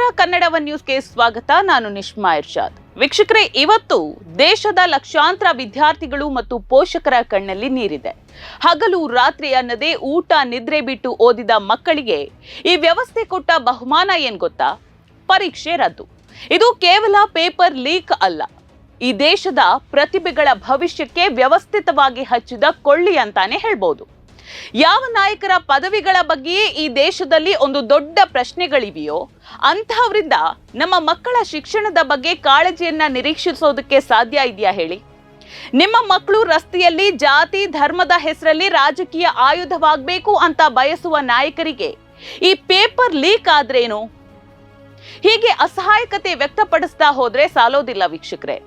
ನಮಸ್ಕಾರ, ಕನ್ನಡ ಒನ್ ನ್ಯೂಸ್ಗೆ ಸ್ವಾಗತ. ನಾನು ನಿಶ್ಮಾ ಇರ್ಷಾದ್. ವೀಕ್ಷಕರೇ, ಇವತ್ತು ದೇಶದ ಲಕ್ಷಾಂತರ ವಿದ್ಯಾರ್ಥಿಗಳು ಮತ್ತು ಪೋಷಕರ ಕಣ್ಣಲ್ಲಿ ನೀರಿದೆ. ಹಗಲು ರಾತ್ರಿ ಅನ್ನದೇ ಊಟ ನಿದ್ರೆ ಬಿಟ್ಟು ಓದಿದ ಮಕ್ಕಳಿಗೆ ಈ ವ್ಯವಸ್ಥೆ ಕೊಟ್ಟ ಬಹುಮಾನ ಏನ್ ಗೊತ್ತಾ? ಪರೀಕ್ಷೆ ರದ್ದು. ಇದು ಕೇವಲ ಪೇಪರ್ ಲೀಕ್ ಅಲ್ಲ, ಈ ದೇಶದ ಪ್ರತಿಭೆಗಳ ಭವಿಷ್ಯಕ್ಕೆ ವ್ಯವಸ್ಥಿತವಾಗಿ ಹಚ್ಚಿದ ಕೊಳ್ಳಿ ಅಂತಾನೆ ಹೇಳ್ಬೋದು. ಯಾವ ನಾಯಕರ ಪದವಿಗಳ ಬಗ್ಗೆಯೇ ಈ ದೇಶದಲ್ಲಿ ಒಂದು ದೊಡ್ಡ ಪ್ರಶ್ನೆಗಳಿವೆಯೋ ಅಂತಹವರಿಂದ ನಮ್ಮ ಮಕ್ಕಳ ಶಿಕ್ಷಣದ ಬಗ್ಗೆ ಕಾಳಜಿಯನ್ನ ನಿರೀಕ್ಷಿಸೋದಕ್ಕೆ ಸಾಧ್ಯ ಇದೆಯಾ ಹೇಳಿ? ನಿಮ್ಮ ಮಕ್ಕಳು ರಸ್ತೆಯಲ್ಲಿ ಜಾತಿ ಧರ್ಮದ ಹೆಸರಲ್ಲಿ ರಾಜಕೀಯ ಆಯುಧವಾಗಬೇಕು ಅಂತ ಬಯಸುವ ನಾಯಕರಿಗೆ ಈ ಪೇಪರ್ ಲೀಕ್ ಆದ್ರೇನು? ಹೀಗೆ ಅಸಹಾಯಕತೆ ವ್ಯಕ್ತಪಡಿಸ್ತಾ ಹೋದ್ರೆ ಸಾಲೋದಿಲ್ಲ ವೀಕ್ಷಕರೇ.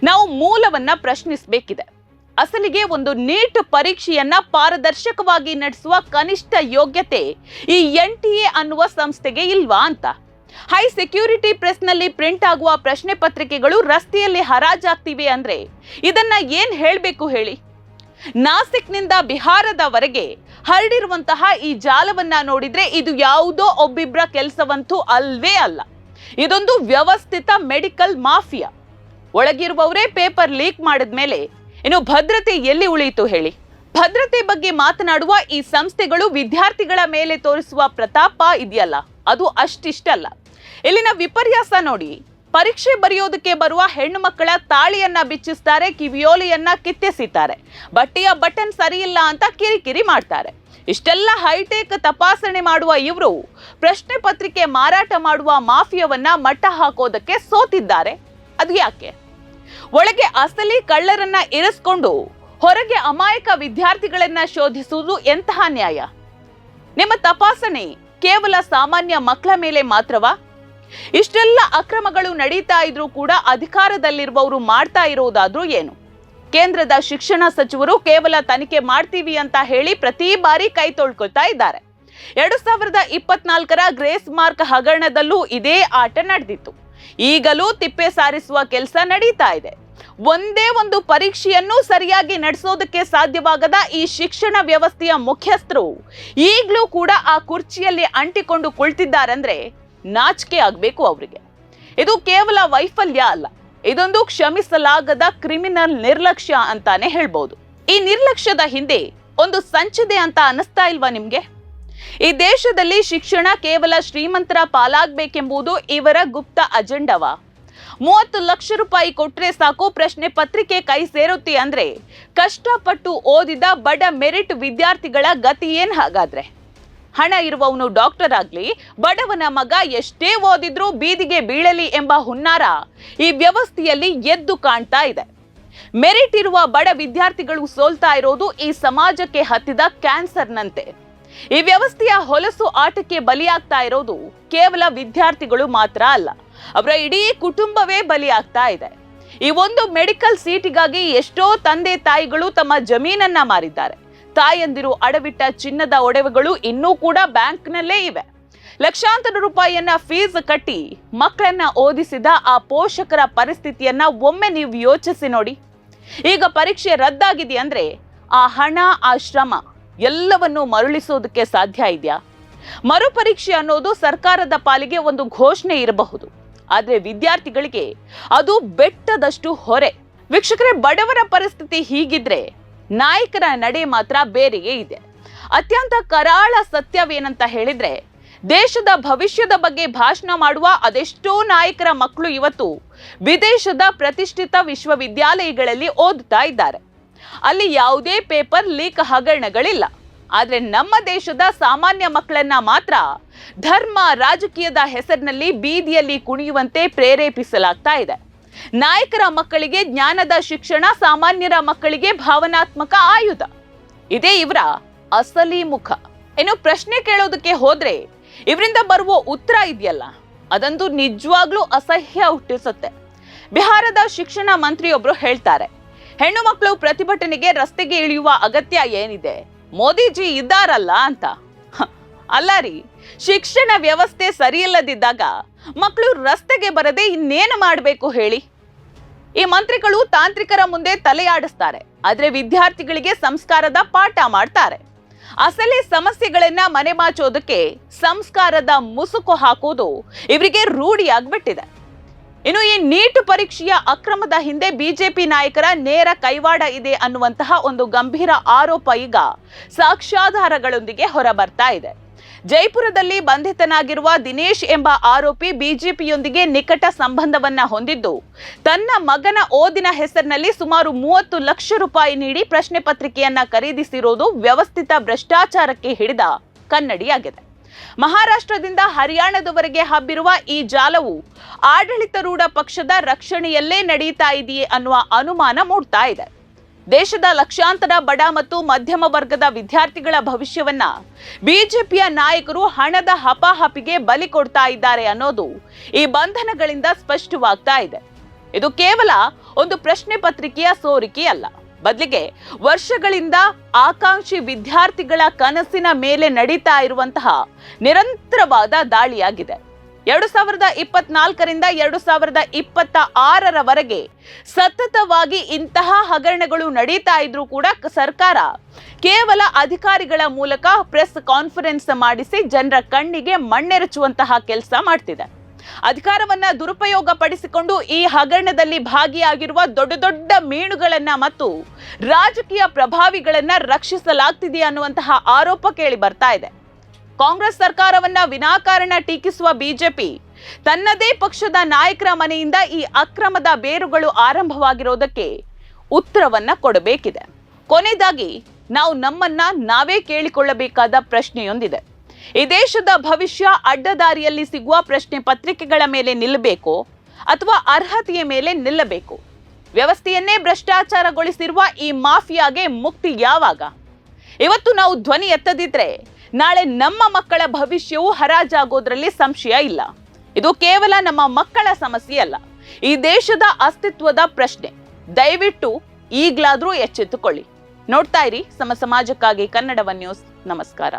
ನಾವು ಮೂಲವನ್ನ ಪ್ರಶ್ನಿಸಬೇಕಿದೆ. ಅಸಲಿಗೆ ಒಂದು ನೀಟ್ ಪರೀಕ್ಷೆಯನ್ನ ಪಾರದರ್ಶಕವಾಗಿ ನಡೆಸುವ ಕನಿಷ್ಠ ಯೋಗ್ಯತೆ ಈ NTA ಅನ್ನುವ ಸಂಸ್ಥೆಗೆ ಇಲ್ವಾ ಅಂತ. ಹೈ ಸೆಕ್ಯೂರಿಟಿ ಪ್ರೆಸ್ನಲ್ಲಿ ಪ್ರಿಂಟ್ ಆಗುವ ಪ್ರಶ್ನೆ ಪತ್ರಿಕೆಗಳು ರಸ್ತೆಯಲ್ಲಿ ಹರಾಜಾಗ್ತಿವೆ ಅಂದ್ರೆ ಇದನ್ನ ಏನ್ ಹೇಳ್ಬೇಕು ಹೇಳಿ? ನಾಸಿಕ್ನಿಂದ ಬಿಹಾರದವರೆಗೆ ಹರಡಿರುವಂತಹ ಈ ಜಾಲವನ್ನ ನೋಡಿದ್ರೆ ಇದು ಯಾವುದೋ ಒಬ್ಬಿಬ್ರ ಕೆಲಸವಂತೂ ಅಲ್ವೇ ಅಲ್ಲ. ಇದೊಂದು ವ್ಯವಸ್ಥಿತ ಮೆಡಿಕಲ್ ಮಾಫಿಯಾ. ಒಳಗಿರುವವರೇ ಪೇಪರ್ ಲೀಕ್ ಮಾಡಿದ್ಮೇಲೆ ಇನ್ನು ಭದ್ರತೆ ಎಲ್ಲಿ ಉಳಿಯಿತು ಹೇಳಿ? ಭದ್ರತೆ ಬಗ್ಗೆ ಮಾತನಾಡುವ ಈ ಸಂಸ್ಥೆಗಳು ವಿದ್ಯಾರ್ಥಿಗಳ ಮೇಲೆ ತೋರಿಸುವ ಪ್ರತಾಪ ಇದೆಯಲ್ಲ, ಅದು ಅಷ್ಟಿಷ್ಟಲ್ಲ. ಇಲ್ಲಿನ ವಿಪರ್ಯಾಸ ನೋಡಿ. ಪರೀಕ್ಷೆ ಬರೆಯೋದಕ್ಕೆ ಬರುವ ಹೆಣ್ಣು ಮಕ್ಕಳ ತಾಳಿಯನ್ನ ಬಿಚ್ಚಿಸ್ತಾರೆ, ಕಿವಿಯೋಲೆಯನ್ನ ಕಿತ್ತೆಸಿತಾರೆ, ಬಟ್ಟೆಯ ಬಟನ್ ಸರಿಯಿಲ್ಲ ಅಂತ ಕಿರಿಕಿರಿ ಮಾಡ್ತಾರೆ. ಇಷ್ಟೆಲ್ಲ ಹೈಟೆಕ್ ತಪಾಸಣೆ ಮಾಡುವ ಇವರು ಪ್ರಶ್ನೆ ಪತ್ರಿಕೆ ಮಾರಾಟ ಮಾಡುವ ಮಾಫಿಯಾವನ್ನ ಮಟ್ಟ ಹಾಕೋದಕ್ಕೆ ಸೋತಿದ್ದಾರೆ. ಅದು ಯಾಕೆ? ಒಳಗೆ ಅಸಲಿ ಕಳ್ಳರನ್ನ ಇರಿಸ್ಕೊಂಡು ಹೊರಗೆ ಅಮಾಯಕ ವಿದ್ಯಾರ್ಥಿಗಳನ್ನ ಶೋಧಿಸುವುದು ಎಂತಹ ನ್ಯಾಯ? ನಿಮ್ಮ ತಪಾಸಣೆ ಕೇವಲ ಸಾಮಾನ್ಯ ಮಕ್ಕಳ ಮೇಲೆ ಮಾತ್ರವಾ? ಇಷ್ಟೆಲ್ಲ ಅಕ್ರಮಗಳು ನಡೀತಾ ಇದ್ರೂ ಕೂಡ ಅಧಿಕಾರದಲ್ಲಿರುವವರು ಮಾಡ್ತಾ ಇರೋದಾದ್ರೂ ಏನು? ಕೇಂದ್ರದ ಶಿಕ್ಷಣ ಸಚಿವರು ಕೇವಲ ತನಿಖೆ ಮಾಡ್ತೀವಿ ಅಂತ ಹೇಳಿ ಪ್ರತಿ ಬಾರಿ ಕೈ ತೊಳ್ಕೊಳ್ತಾ ಇದ್ದಾರೆ. 2024ರ ಗ್ರೇಸ್ ಮಾರ್ಕ್ ಹಗರಣದಲ್ಲೂ ಇದೇ ಆಟ ನಡೆದಿತ್ತು. ಈಗಲೂ ತಿಪ್ಪೆ ಸಾರಿಸುವ ಕೆಲಸ ನಡೀತಾ ಇದೆ. ಒಂದೇ ಒಂದು ಪರೀಕ್ಷೆಯನ್ನು ಸರಿಯಾಗಿ ನಡೆಸೋದಕ್ಕೆ ಸಾಧ್ಯವಾಗದ ಈ ಶಿಕ್ಷಣ ವ್ಯವಸ್ಥೆಯ ಮುಖ್ಯಸ್ಥರು ಈಗಲೂ ಕೂಡ ಆ ಕುರ್ಚಿಯಲ್ಲಿ ಅಂಟಿಕೊಂಡು ಕುಳಿತಿದ್ದಾರಂದ್ರೆ ನಾಚಿಕೆ ಆಗ್ಬೇಕು ಅವರಿಗೆ. ಇದು ಕೇವಲ ವೈಫಲ್ಯ ಅಲ್ಲ, ಇದೊಂದು ಕ್ಷಮಿಸಲಾಗದ ಕ್ರಿಮಿನಲ್ ನಿರ್ಲಕ್ಷ್ಯ ಅಂತಾನೆ ಹೇಳ್ಬೋದು. ಈ ನಿರ್ಲಕ್ಷ್ಯದ ಹಿಂದೆ ಒಂದು ಸಂಚಿದೆ ಅಂತ ಅನಿಸ್ತಾ ಇಲ್ವಾ ನಿಮ್ಗೆ? ಈ ದೇಶದಲ್ಲಿ ಶಿಕ್ಷಣ ಕೇವಲ ಶ್ರೀಮಂತರ ಪಾಲಾಗಬೇಕೆಂಬುದು ಇವರ ಗುಪ್ತ ಅಜೆಂಡವಾ? 30 ಲಕ್ಷ ರೂಪಾಯಿ ಕೊಟ್ರೆ ಸಾಕು ಪ್ರಶ್ನೆ ಪತ್ರಿಕೆ ಕೈ ಸೇರುತ್ತೆ ಅಂದ್ರೆ ಕಷ್ಟಪಟ್ಟು ಓದಿದ ಬಡ ಮೆರಿಟ್ ವಿದ್ಯಾರ್ಥಿಗಳ ಗತಿ ಏನ್ ಹಾಗಾದ್ರೆ? ಹಣ ಇರುವವನು ಡಾಕ್ಟರ್ ಆಗ್ಲಿ, ಬಡವನ ಮಗ ಎಷ್ಟೇ ಓದಿದ್ರೂ ಬೀದಿಗೆ ಬೀಳಲಿ ಎಂಬ ಹುನ್ನಾರ ಈ ವ್ಯವಸ್ಥೆಯಲ್ಲಿ ಎದ್ದು ಕಾಣ್ತಾ ಇದೆ. ಮೆರಿಟ್ ಇರುವ ಬಡ ವಿದ್ಯಾರ್ಥಿಗಳು ಸೋಲ್ತಾ ಇರೋದು ಈ ಸಮಾಜಕ್ಕೆ ಹತ್ತಿದ ಕ್ಯಾನ್ಸರ್ನಂತೆ. ಈ ವ್ಯವಸ್ಥೆಯ ಹೊಲಸು ಆಟಕ್ಕೆ ಬಲಿಯಾಗ್ತಾ ಇರೋದು ಕೇವಲ ವಿದ್ಯಾರ್ಥಿಗಳು ಮಾತ್ರ ಅಲ್ಲ, ಅವರ ಇಡೀ ಕುಟುಂಬವೇ ಬಲಿಯಾಗ್ತಾ ಇದೆ. ಈ ಒಂದು ಮೆಡಿಕಲ್ ಸೀಟಿಗಾಗಿ ಎಷ್ಟೋ ತಂದೆ ತಾಯಿಗಳು ತಮ್ಮ ಜಮೀನನ್ನ ಮಾರಿದ್ದಾರೆ. ತಾಯಂದಿರು ಅಡವಿಟ್ಟ ಚಿನ್ನದ ಒಡವೆಗಳು ಇನ್ನೂ ಕೂಡ ಬ್ಯಾಂಕ್ನಲ್ಲೇ ಇವೆ. ಲಕ್ಷಾಂತರ ರೂಪಾಯಿಯನ್ನ ಫೀಸ್ ಕಟ್ಟಿ ಮಕ್ಕಳನ್ನ ಓದಿಸಿದ ಆ ಪೋಷಕರ ಪರಿಸ್ಥಿತಿಯನ್ನ ಒಮ್ಮೆ ನೀವು ಯೋಚಿಸಿ ನೋಡಿ. ಈಗ ಪರೀಕ್ಷೆ ರದ್ದಾಗಿದೆ ಅಂದ್ರೆ ಆ ಹಣ, ಆ ಶ್ರಮ ಎಲ್ಲವನ್ನು ಮರಳಿಸೋದಕ್ಕೆ ಸಾಧ್ಯ ಇದೆಯಾ? ಮರುಪರೀಕ್ಷೆ ಅನ್ನೋದು ಸರ್ಕಾರದ ಪಾಲಿಗೆ ಒಂದು ಘೋಷಣೆ ಇರಬಹುದು, ಆದ್ರೆ ವಿದ್ಯಾರ್ಥಿಗಳಿಗೆ ಅದು ಬೆಟ್ಟದಷ್ಟು ಹೊರೆ. ವೀಕ್ಷಕರೇ, ಬಡವರ ಪರಿಸ್ಥಿತಿ ಹೀಗಿದ್ರೆ ನಾಯಕರ ನಡೆ ಮಾತ್ರ ಬೇರೆಯೇ ಇದೆ. ಅತ್ಯಂತ ಕರಾಳ ಸತ್ಯವೇನಂತ ಹೇಳಿದ್ರೆ, ದೇಶದ ಭವಿಷ್ಯದ ಬಗ್ಗೆ ಭಾಷಣ ಮಾಡುವ ಅದೆಷ್ಟೋ ನಾಯಕರ ಮಕ್ಕಳು ಇವತ್ತು ವಿದೇಶದ ಪ್ರತಿಷ್ಠಿತ ವಿಶ್ವವಿದ್ಯಾಲಯಗಳಲ್ಲಿ ಓದುತ್ತಾ ಇದ್ದಾರೆ. ಅಲ್ಲಿ ಯಾವುದೇ ಪೇಪರ್ ಲೀಕ್ ಹಗರಣಗಳಿಲ್ಲ. ಆದ್ರೆ ನಮ್ಮ ದೇಶದ ಸಾಮಾನ್ಯ ಮಕ್ಕಳನ್ನ ಮಾತ್ರ ಧರ್ಮ, ರಾಜಕೀಯದ ಹೆಸರಿನಲ್ಲಿ ಬೀದಿಯಲ್ಲಿ ಕುಣಿಯುವಂತೆ ಪ್ರೇರೇಪಿಸಲಾಗ್ತಾ ಇದೆ. ನಾಯಕರ ಮಕ್ಕಳಿಗೆ ಜ್ಞಾನದ ಶಿಕ್ಷಣ, ಸಾಮಾನ್ಯರ ಮಕ್ಕಳಿಗೆ ಭಾವನಾತ್ಮಕ ಆಯುಧ. ಇದೇ ಇವರ ಅಸಲಿ ಮುಖ. ಇನ್ನು ಪ್ರಶ್ನೆ ಕೇಳೋದಕ್ಕೆ ಹೋದ್ರೆ ಇವರಿಂದ ಬರುವ ಉತ್ತರ ಇದೆಯಲ್ಲ, ಅದಂತೂ ನಿಜವಾಗ್ಲೂ ಅಸಹ್ಯ ಹುಟ್ಟಿಸುತ್ತೆ. ಬಿಹಾರದ ಶಿಕ್ಷಣ ಮಂತ್ರಿಯೊಬ್ರು ಹೇಳ್ತಾರೆ, ಹೆಣ್ಣು ಮಕ್ಕಳು ಪ್ರತಿಭಟನೆಗೆ ರಸ್ತೆಗೆ ಇಳಿಯುವ ಅಗತ್ಯ ಏನಿದೆ, ಮೋದಿಜಿ ಇದ್ದಾರಲ್ಲ ಅಂತ. ಅಲ್ಲ ರೀ, ಶಿಕ್ಷಣ ವ್ಯವಸ್ಥೆ ಸರಿಯಿಲ್ಲದಿದ್ದಾಗ ಮಕ್ಕಳು ರಸ್ತೆಗೆ ಬರದೆ ಇನ್ನೇನು ಮಾಡಬೇಕು ಹೇಳಿ? ಈ ಮಂತ್ರಿಗಳು ತಾಂತ್ರಿಕರ ಮುಂದೆ ತಲೆಯಾಡಿಸ್ತಾರೆ, ಆದ್ರೆ ವಿದ್ಯಾರ್ಥಿಗಳಿಗೆ ಸಂಸ್ಕಾರದ ಪಾಠ ಮಾಡ್ತಾರೆ. ಅಸಲಿ ಸಮಸ್ಯೆಗಳನ್ನ ಮನೆಮಾಚೋದಕ್ಕೆ ಸಂಸ್ಕಾರದ ಮುಸುಕು ಹಾಕೋದು ಇವರಿಗೆ ರೂಢಿಯಾಗ್ಬಿಟ್ಟಿದೆ. ಇನ್ನು ಈ ನೀಟ್ ಪರೀಕ್ಷೆಯ ಅಕ್ರಮದ ಹಿಂದೆ ಬಿಜೆಪಿ ನಾಯಕರ ನೇರ ಕೈವಾಡ ಇದೆ ಅನ್ನುವಂತಹ ಒಂದು ಗಂಭೀರ ಆರೋಪ ಈಗ ಸಾಕ್ಷ್ಯಾಧಾರಗಳೊಂದಿಗೆ ಹೊರಬರ್ತಾ ಇದೆ. ಜೈಪುರದಲ್ಲಿ ಬಂಧಿತನಾಗಿರುವ ದಿನೇಶ್ ಎಂಬ ಆರೋಪಿ ಬಿಜೆಪಿಯೊಂದಿಗೆ ನಿಕಟ ಸಂಬಂಧವನ್ನ ಹೊಂದಿದ್ದು, ತನ್ನ ಮಗನ ಓದಿನ ಹೆಸರಿನಲ್ಲಿ ಸುಮಾರು 30 ಲಕ್ಷ ರೂಪಾಯಿ ನೀಡಿ ಪ್ರಶ್ನೆ ಪತ್ರಿಕೆಯನ್ನ ಖರೀದಿಸಿರೋದು ವ್ಯವಸ್ಥಿತ ಭ್ರಷ್ಟಾಚಾರಕ್ಕೆ ಹಿಡಿದ ಕನ್ನಡಿಯಾಗಿದೆ. ಮಹಾರಾಷ್ಟ್ರದಿಂದ ಹರಿಯಾಣದವರೆಗೆ ಹಬ್ಬಿರುವ ಈ ಜಾಲವು ಆಡಳಿತಾರೂಢ ಪಕ್ಷದ ರಕ್ಷಣೆಯಲ್ಲೇ ನಡೀತಾ ಇದೆಯೇ ಅನ್ನುವ ಅನುಮಾನ ಮೂಡ್ತಾ ಇದೆ. ದೇಶದ ಲಕ್ಷಾಂತರ ಬಡ ಮತ್ತು ಮಧ್ಯಮ ವರ್ಗದ ವಿದ್ಯಾರ್ಥಿಗಳ ಭವಿಷ್ಯವನ್ನ ಬಿಜೆಪಿಯ ನಾಯಕರು ಹಣದ ಹಪಾಹಪಿಗೆ ಬಲಿ ಕೊಡ್ತಾ ಇದ್ದಾರೆ ಅನ್ನೋದು ಈ ಬಂಧನಗಳಿಂದ ಸ್ಪಷ್ಟವಾಗ್ತಾ ಇದೆ. ಇದು ಕೇವಲ ಒಂದು ಪ್ರಶ್ನೆ ಪತ್ರಿಕೆಯ ಸೋರಿಕೆಯಲ್ಲ, ಬದಲಿಗೆ ವರ್ಷಗಳಿಂದ ಆಕಾಂಕ್ಷಿ ವಿದ್ಯಾರ್ಥಿಗಳ ಕನಸಿನ ಮೇಲೆ ನಡೀತಾ ಇರುವಂತಹ ನಿರಂತರವಾದ ದಾಳಿಯಾಗಿದೆ. 2024ರಿಂದ 2026ರವರೆಗೆ ಸತತವಾಗಿ ಇಂತಹ ಹಗರಣಗಳು ನಡೀತಾ ಇದ್ರೂ ಕೂಡ ಸರ್ಕಾರ ಕೇವಲ ಅಧಿಕಾರಿಗಳ ಮೂಲಕ ಪ್ರೆಸ್ ಕಾನ್ಫರೆನ್ಸ್ ಮಾಡಿಸಿ ಜನರ ಕಣ್ಣಿಗೆ ಮಣ್ಣೆರಚುವಂತಹ ಕೆಲಸ ಮಾಡ್ತಿದೆ. ಅಧಿಕಾರವನ್ನ ದುರುಪಯೋಗ ಪಡಿಸಿಕೊಂಡು ಈ ಹಗರಣದಲ್ಲಿ ಭಾಗಿಯಾಗಿರುವ ದೊಡ್ಡ ದೊಡ್ಡ ಮೀನುಗಳನ್ನ ಮತ್ತು ರಾಜಕೀಯ ಪ್ರಭಾವಿಗಳನ್ನ ರಕ್ಷಿಸಲಾಗ್ತಿದೆ ಅನ್ನುವಂತಹ ಆರೋಪ ಕೇಳಿ ಬರ್ತಾ ಇದೆ. ಕಾಂಗ್ರೆಸ್ ಸರ್ಕಾರವನ್ನ ವಿನಾಕಾರಣ ಟೀಕಿಸುವ ಬಿಜೆಪಿ ತನ್ನದೇ ಪಕ್ಷದ ನಾಯಕರ ಮನೆಯಿಂದ ಈ ಅಕ್ರಮದ ಬೇರುಗಳು ಆರಂಭವಾಗಿರೋದಕ್ಕೆ ಉತ್ತರವನ್ನ ಕೊಡಬೇಕಿದೆ. ಕೊನೆಯದಾಗಿ ನಾವು ನಮ್ಮನ್ನ ನಾವೇ ಕೇಳಿಕೊಳ್ಳಬೇಕಾದ ಪ್ರಶ್ನೆಯೊಂದಿದೆ. ಈ ದೇಶದ ಭವಿಷ್ಯ ಅಡ್ಡದಾರಿಯಲ್ಲಿ ಸಿಗುವ ಪ್ರಶ್ನೆ ಪತ್ರಿಕೆಗಳ ಮೇಲೆ ನಿಲ್ಲಬೇಕೋ ಅಥವಾ ಅರ್ಹತೆಯ ಮೇಲೆ ನಿಲ್ಲಬೇಕು? ವ್ಯವಸ್ಥೆಯನ್ನೇ ಭ್ರಷ್ಟಾಚಾರಗೊಳಿಸಿರುವ ಈ ಮಾಫಿಯಾಗೆ ಮುಕ್ತಿ ಯಾವಾಗ? ಇವತ್ತು ನಾವು ಧ್ವನಿ ಎತ್ತದಿದ್ರೆ ನಾಳೆ ನಮ್ಮ ಮಕ್ಕಳ ಭವಿಷ್ಯವು ಹರಾಜಾಗೋದ್ರಲ್ಲಿ ಸಂಶಯ ಇಲ್ಲ. ಇದು ಕೇವಲ ನಮ್ಮ ಮಕ್ಕಳ ಸಮಸ್ಯೆ ಅಲ್ಲ, ಈ ದೇಶದ ಅಸ್ತಿತ್ವದ ಪ್ರಶ್ನೆ. ದಯವಿಟ್ಟು ಈಗಲಾದ್ರೂ ಎಚ್ಚೆತ್ತುಕೊಳ್ಳಿ. ನೋಡ್ತಾ ಇರಿ ಸಮ ಸಮಾಜಕ್ಕಾಗಿ ಕನ್ನಡ ಒನ್ ನ್ಯೂಸ್. ನಮಸ್ಕಾರ.